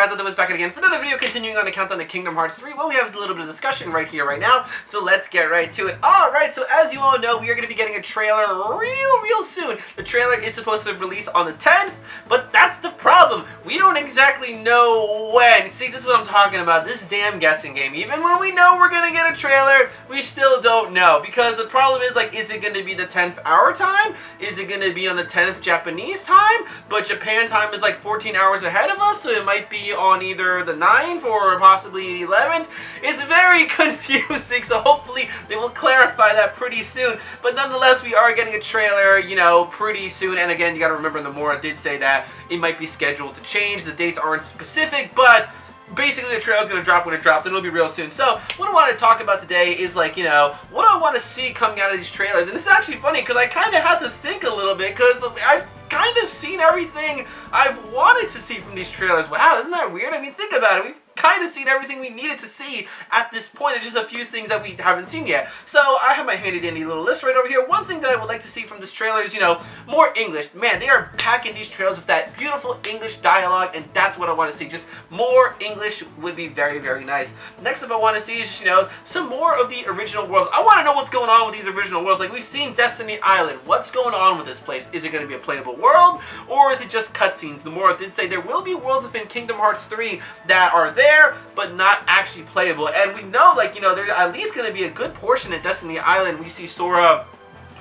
guys, I was back again for another video continuing on the countdown to Kingdom Hearts 3. Well, we have a little bit of discussion right here, right now, so let's get right to it. Alright, so as you all know, we are going to be getting a trailer real soon. The trailer is supposed to release on the 10th, but that's the problem. We don't exactly know when. See, this is what I'm talking about, this damn guessing game. Even when we know we're going to get a trailer, we still don't know. Because the problem is, like, is it going to be the 10th our time? Is it going to be on the 10th Japanese time? But Japan time is like 14 hours ahead of us, so it might be on either the 9th or possibly the 11th. It's very confusing, so hopefully they will clarify that pretty soon. But nonetheless, we are getting a trailer, you know, pretty soon. And again, you gotta remember, Nomura did say that it might be scheduled to change. The dates aren't specific, but basically the trailer's gonna drop when it drops, and it'll be real soon. So what I want to talk about today is, like, you know, what do I want to see coming out of these trailers. And this is actually funny because I kind of had to think a little bit, because I've kind of seen everything I've wanted to see from these trailers. Wow, isn't that weird? I mean, think about it. We've kind of seen everything we needed to see at this point. There's just a few things that we haven't seen yet. So I have my handy dandy little list right over here. One thing that I would like to see from this trailer is, you know, more English. Man, they are packing these trailers with that beautiful English dialogue, and that's what I want to see. Just more English would be very, very nice. Next up I want to see is, you know, some more of the original worlds. I want to know what's going on with these original worlds. Like, we've seen Destiny Island. What's going on with this place? Is it going to be a playable world, or is it just cutscenes? Nomura did say there will be worlds within Kingdom Hearts 3 that are there, but not actually playable. And we know, like, you know, there's at least going to be a good portion at Destiny Island. We see Sora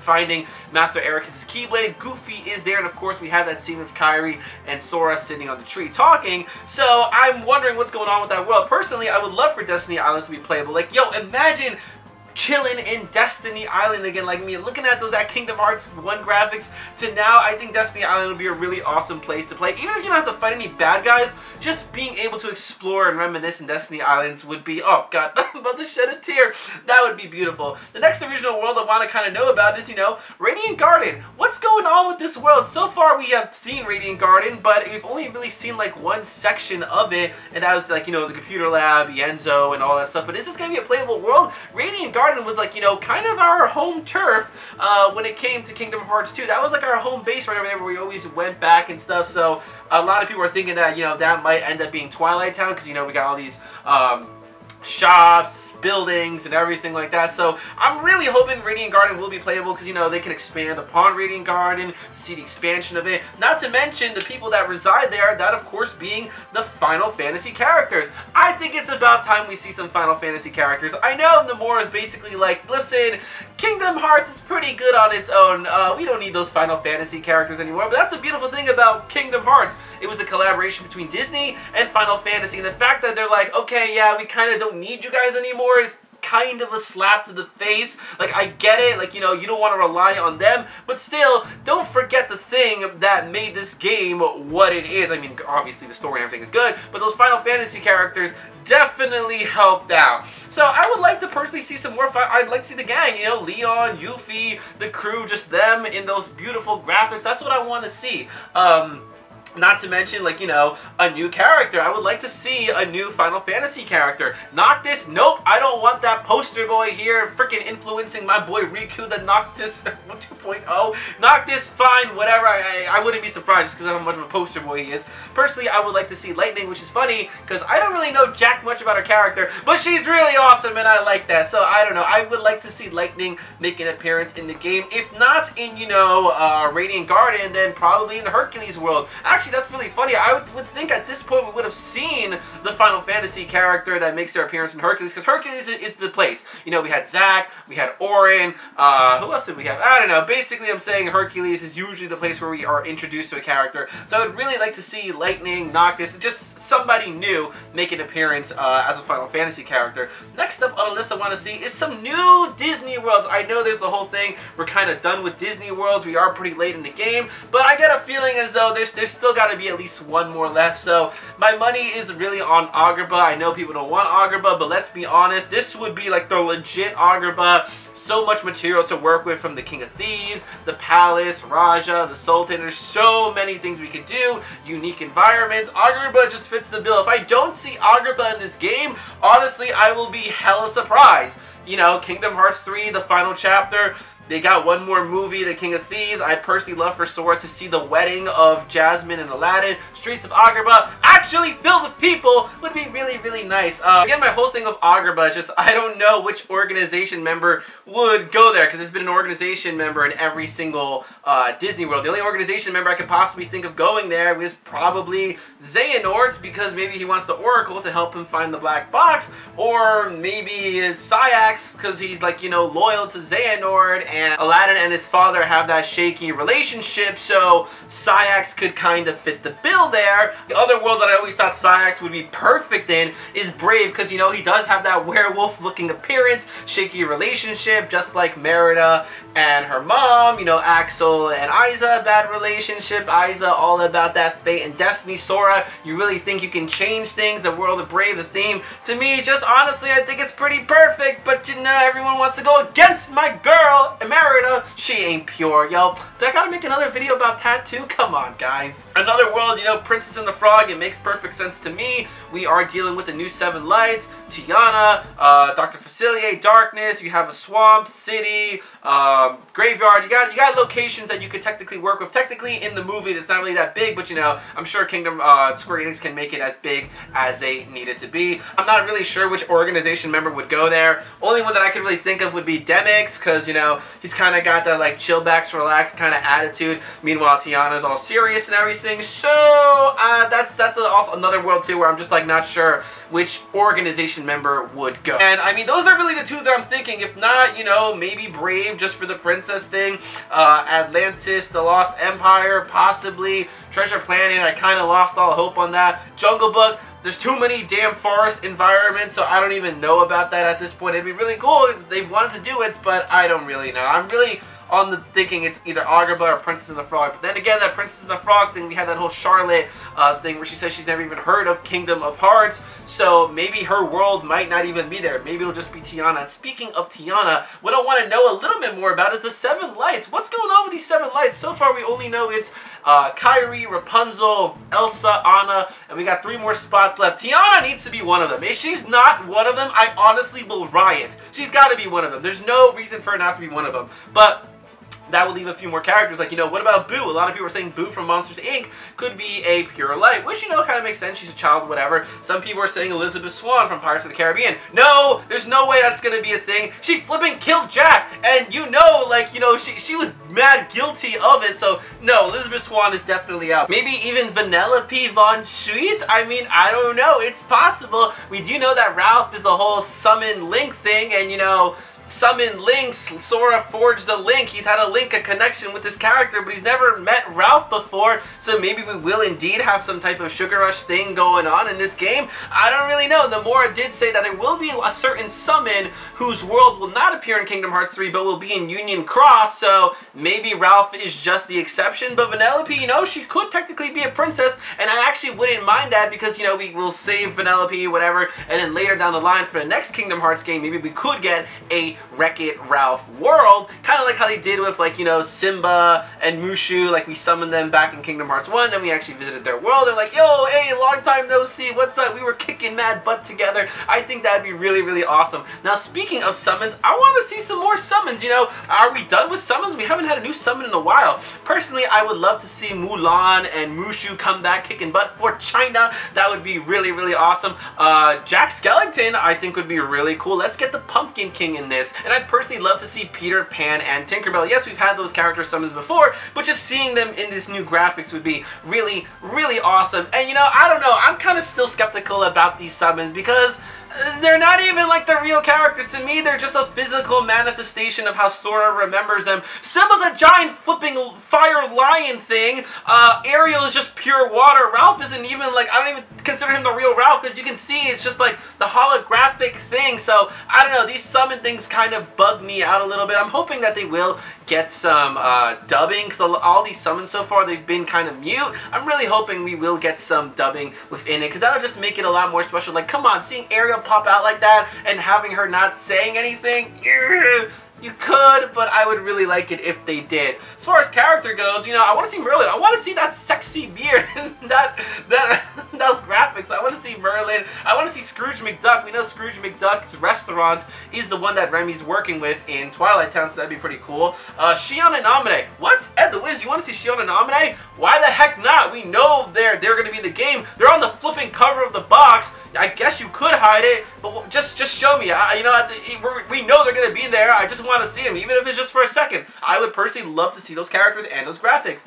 finding Master Ericus' Keyblade, Goofy is there, and of course we have that scene with Kairi and Sora sitting on the tree talking. So I'm wondering what's going on with that world. Personally, I would love for Destiny Islands to be playable. Like, yo, imagine chilling in Destiny Island again. Like, me looking at that Kingdom Hearts 1 graphics to now, I think Destiny Island would be a really awesome place to play. Even if you don't have to fight any bad guys, just being able to explore and reminisce in Destiny Islands would be, oh god, I'm about to shed a tear. That would be beautiful. The next original world I want to kind of know about is, you know, Radiant Garden. What's going on with this world? So far we have seen Radiant Garden, but we've only really seen like one section of it, and that was like, you know, the computer lab, Yenzo, and all that stuff. But is this going to be a playable world? Radiant Garden was, like, you know, kind of our home turf when it came to Kingdom Hearts 2. That was like our home base right over there where we always went back and stuff. So a lot of people are thinking that, you know, that might end up being Twilight Town, because, you know, we got all these shops, buildings, and everything like that. So I'm really hoping Radiant Garden will be playable, because, you know, they can expand upon Radiant Garden to see the expansion of it. Not to mention the people that reside there, that of course being the Final Fantasy characters. I think it's about time we see some Final Fantasy characters. I know Nomura is basically like, listen, Kingdom Hearts is pretty good on its own. We don't need those Final Fantasy characters anymore. But that's the beautiful thing about Kingdom Hearts. It was a collaboration between Disney and Final Fantasy, and the fact that they're like, okay, yeah, we kind of don't need you guys anymore is kind of a slap to the face. Like, I get it, like, you know, you don't want to rely on them, but still, don't forget the thing that made this game what it is. I mean, obviously the story and everything is good, but those Final Fantasy characters definitely helped out. So I would like to personally see some more I'd like to see the gang, you know, Leon, Yuffie, the crew, just them in those beautiful graphics. That's what I want to see. Not to mention, like, you know, a new character. I would like to see a new Final Fantasy character. Noctis, nope, I don't want that poster boy here freaking influencing my boy Riku, the Noctis 2.0. Noctis, fine, whatever. I wouldn't be surprised just because of how much of a poster boy he is. Personally, I would like to see Lightning, which is funny because I don't really know jack much about her character, but she's really awesome and I like that. So I don't know. I would like to see Lightning make an appearance in the game. If not in, you know, Radiant Garden, then probably in the Hercules world. Actually, that's really funny. I would think at this point we would have seen the Final Fantasy character that makes their appearance in Hercules, because Hercules is the place. You know, we had Zack, we had Auron, who else did we have? I don't know. Basically, I'm saying Hercules is usually the place where we are introduced to a character. So I would really like to see Lightning, Noctis, just somebody new make an appearance as a Final Fantasy character. Next up on the list I want to see is some new Disney worlds. I know there's the whole thing, we're kind of done with Disney worlds, we are pretty late in the game, but I get a feeling as though there's still got to be at least one more left. So my money is really on Agrabah. I know people don't want Agrabah, but let's be honest, this would be like the legit Agrabah. So much material to work with, from the King of Thieves, the Palace, Raja, the Sultan. There's so many things we could do. Unique environments. Agrabah just fits the bill. If I don't see Agrabah in this game, honestly, I will be hella surprised. You know, Kingdom Hearts 3, the final chapter, They got one more movie, The King of Thieves. I'd personally love for Sora to see the wedding of Jasmine and Aladdin. Streets of Agrabah actually filled with people would be really, really nice. Again, my whole thing of Agrabah is just I don't know which organization member would go there, because there's been an organization member in every single Disney World. The only organization member I could possibly think of going there was probably Xehanort, because maybe he wants the Oracle to help him find the black box, or maybe Sayax, because he's like, you know, loyal to Xehanort, and Aladdin and his father have that shaky relationship, so Sayax could kind of fit the bill there. The other world that I always thought Sayax would be perfect in is Brave, because, you know, he does have that werewolf-looking appearance, shaky relationship, just like Merida and her mom, you know, Axel and Isa, bad relationship, Isa all about that fate and destiny. Sora, you really think you can change things, the world of Brave, the theme, to me, just honestly, I think it's pretty perfect, but you know, everyone wants to go against my girl, Merida. She ain't pure, yo. Do I gotta make another video about Tattoo? Come on, guys. Another world, you know, Princess and the Frog, it makes perfect sense to me. We are dealing with the new 7 lights, Tiana, Dr. Facilier, Darkness, you have a swamp, city, graveyard, you got locations that you could technically work with. Technically in the movie it's not really that big, but you know, I'm sure Kingdom Square Enix can make it as big as they need it to be. I'm not really sure which organization member would go there. Only one that I could really think of would be Demix, because you know, he's kind of got that like chill back, relax kind of attitude. Meanwhile, Tiana's all serious and everything. So that's also another world too where I'm just like not sure which organization member would go. And I mean, those are really the two that I'm thinking. If not, you know, maybe Brave just for the princess thing, Atlantis, the Lost Empire, possibly Treasure Planet. I kind of lost all hope on that. Jungle Book, there's too many damn forest environments, so I don't even know about that at this point. It'd be really cool if they wanted to do it, but I don't really know. I'm really on the thinking it's either Agrabah or Princess and the Frog. But then again, that Princess and the Frog thing, we had that whole Charlotte thing where she says she's never even heard of Kingdom of Hearts, so maybe her world might not even be there. Maybe it'll just be Tiana. And speaking of Tiana, what I want to know a little bit more about is the 7 lights. What's going on with these 7 lights? So far we only know it's Kairi, Rapunzel, Elsa, Anna, and we got 3 more spots left. Tiana needs to be one of them. If she's not one of them, I honestly will riot. She's got to be one of them. There's no reason for her not to be one of them. But that would leave a few more characters, like, you know, what about Boo? A lot of people are saying Boo from Monsters, Inc. could be a pure light, which, you know, kind of makes sense. She's a child, whatever. Some people are saying Elizabeth Swann from Pirates of the Caribbean. No, there's no way that's going to be a thing. She flipping killed Jack, and you know, like, you know, she was mad guilty of it, so no, Elizabeth Swann is definitely out. Maybe even Vanellope von Schweetz? I mean, I don't know. It's possible. We do know that Ralph is the whole summon Link thing, and, you know, summon links. Sora forged a link. He's had a connection with this character, but he's never met Ralph before, so maybe we will indeed have some type of Sugar Rush thing going on in this game. I don't really know. Nomura did say that there will be a certain summon whose world will not appear in Kingdom Hearts 3, but will be in Union Cross, so maybe Ralph is just the exception. But Vanellope, you know, she could technically be a princess, and I actually wouldn't mind that, because, you know, we will save Vanellope, whatever, and then later down the line for the next Kingdom Hearts game, maybe we could get a Wreck-It Ralph world, kind of like how they did with, like, you know, Simba and Mushu. Like, we summoned them back in Kingdom Hearts 1, then we actually visited their world. They're like, yo, hey, long time no see, what's up? We were kicking mad butt together. I think that'd be really, really awesome. Now, speaking of summons, I want to see some more summons, you know. Are we done with summons? We haven't had a new summon in a while. Personally, I would love to see Mulan and Mushu come back kicking butt for China. That would be really, really awesome. Jack Skellington, I think, would be really cool. Let's get the Pumpkin King in this. And I'd personally love to see Peter Pan and Tinkerbell. Yes, we've had those character summons before, but just seeing them in this new graphics would be really, really awesome. And, you know, I don't know, I'm kind of still skeptical about these summons, because they're not even like the real characters to me. They're just a physical manifestation of how Sora remembers them. Simba's a giant flipping fire lion thing. Ariel is just pure water. Ralph isn't even like, I don't even consider him the real Ralph, because you can see it's just like the holographic thing. So I don't know, these summon things kind of bug me out a little bit. I'm hoping that they will get some dubbing, because all these summons so far, they've been kind of mute. I'm really hoping we will get some dubbing within it, because that'll just make it a lot more special. Like, come on, seeing Ariel pop out like that and having her not saying anything, you could, but I would really like it if they did. As far as character goes, you know, I want to see Merlin. I want to see that sexy beard, those graphics. I want to see Merlin. Island. I want to see Scrooge McDuck. We know Scrooge McDuck's restaurant is the one that Remy's working with in Twilight Town, so that'd be pretty cool. Shion and Naminé. What? Ed the Wiz, you want to see Shion and Naminé? Why the heck not? We know they're going to be in the game. They're on the flipping cover of the box. I guess you could hide it, but just show me. You know, we know they're going to be there. I just want to see them, even if it's just for a second. I would personally love to see those characters and those graphics.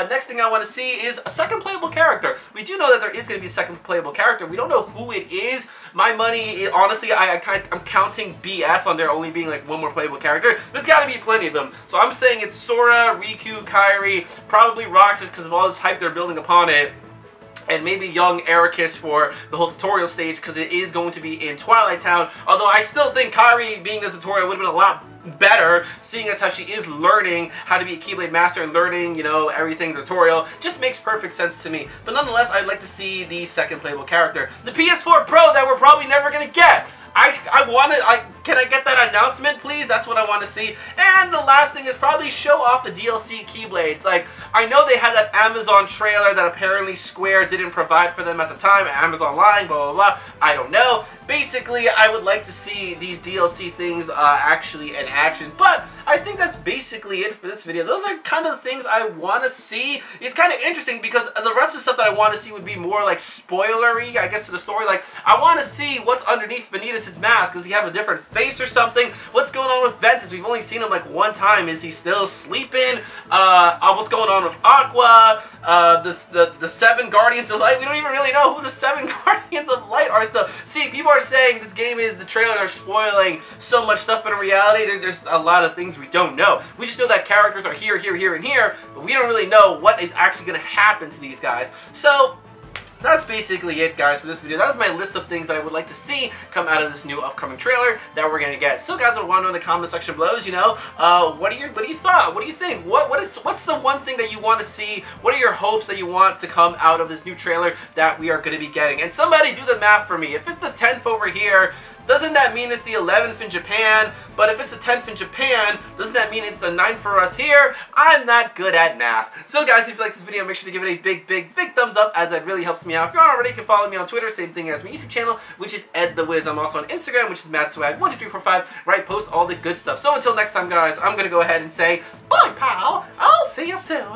Next thing I want to see is a second playable character. We do know that there is going to be a second playable character. We don't know who it is. My money, honestly, I'm counting BS on there only being like one more playable character. There's got to be plenty of them. So I'm saying it's Sora, Riku, Kairi, probably Roxas because of all this hype they're building upon it. And maybe young Ericus for the whole tutorial stage because it is going to be in Twilight Town. Although I still think Kairi being the tutorial would have been a lot better, seeing as how she is learning how to be a Keyblade Master and learning, you know, everything tutorial. Just makes perfect sense to me. But nonetheless, I'd like to see the second playable character. The PS4 Pro that we're probably never going to get. Can I get that announcement, please? That's what I want to see. And the last thing is probably show off the DLC Keyblades. Like, I know they had that Amazon trailer that apparently Square didn't provide for them at the time. Amazon Line, blah, blah, blah. I don't know. Basically, I would like to see these DLC things actually in action. But I think that's basically it for this video. Those are kind of the things I want to see. It's kind of interesting because the rest of the stuff that I want to see would be more like spoilery, I guess, to the story. Like, I want to see what's underneath Vanitas' mask. Does he have a different face or something? What's going on with Ventus? We've only seen him like one time. Is he still sleeping? What's going on with Aqua? The 7 Guardians of Light? We don't even really know who the 7 Guardians of Light are still. See, people are saying this game is, the trailers are spoiling so much stuff, but in reality, there's a lot of things we don't know. We just know that characters are here, and here, but we don't really know what is actually going to happen to these guys. So that's basically it, guys, for this video. That is my list of things that I would like to see come out of this new upcoming trailer that we're gonna get. So, guys, I want to know in the comment section below, you know, what do you thought? What do you think? What's the one thing that you want to see? What are your hopes that you want to come out of this new trailer that we are going to be getting? And somebody do the math for me. If it's the 10th over here, doesn't that mean it's the 11th in Japan? But if it's the 10th in Japan, doesn't that mean it's the 9th for us here? I'm not good at math. So, guys, if you like this video, make sure to give it a big, big, big thumbs up, as that really helps me out. If you're not already, you can follow me on Twitter, same thing as my YouTube channel, which is Ed the Wiz. I'm also on Instagram, which is MadSwag12345, where I post all the good stuff. So until next time, guys, I'm going to go ahead and say, bye, pal. I'll see you soon.